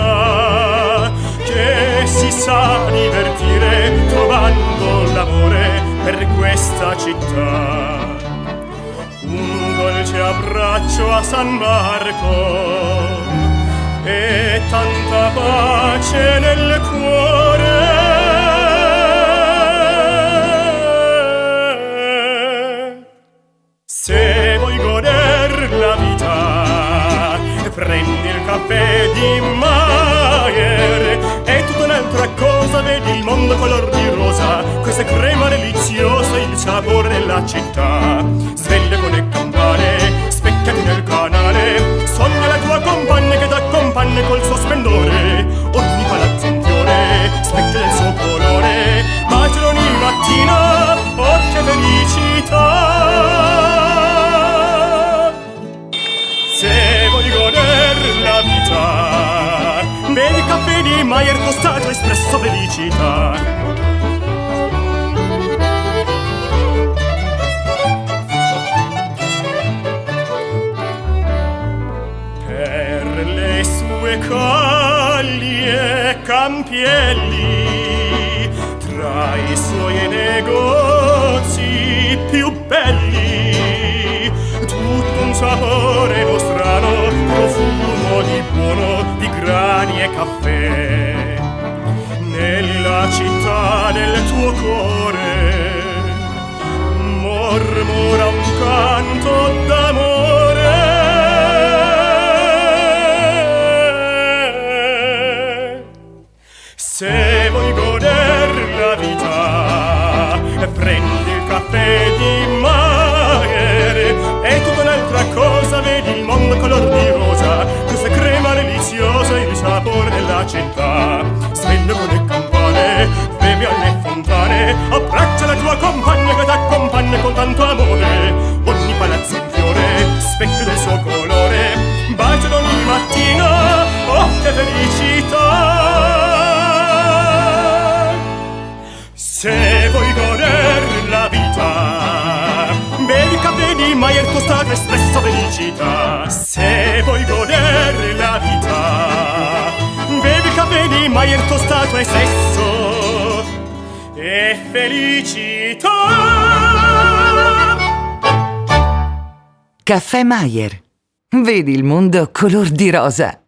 felicità, che si sa divertire trovando l'amore per questa città. Un dolce abbraccio a San Marco e tanta pace nel cuore. Se vuoi goder la vita, prendi il caffè di Mayer. È tutta un'altra cosa, vedi il mondo color di rosa, questa crema deliziosa, il sapore della città. Sveglia con le campane, specchiati nel canale, sogna la tua compagna che t'accompagna col suo splendore. Ogni palazzo in fiore, specchia del suo colore, baciano ogni mattina, oh che felicità. Se vuoi goder la vita, bevi caffè di Mayer tostato, espresso felicità. Per le sue colli e campielli, tra i suoi negozi più belli, tutto un sapore nostrano, profumo di buono, di grani e caffè. Nella città del tuo cuore mormora un canto d'amore. Se vuoi goder la vita, prendi il caffè di Mayer. È tutta un'altra cosa, vedi il mondo color di rosa, questa crema deliziosa, il sapore della città. Sveglia con le campane, bevi alle fontane, abbraccia la tua compagna che t'accompagna con tanto amore. Ogni palazzo in fiore, specchio del suo colore, baciano ogni mattina, oh che felicità. Se vuoi goder la vita, bevi caffè di Mayer tostato, espresso felicità. Se vuoi goder la vita, bevi caffè di Mayer tostato, espresso e felicità. Caffè Mayer. Vedi il mondo color di rosa.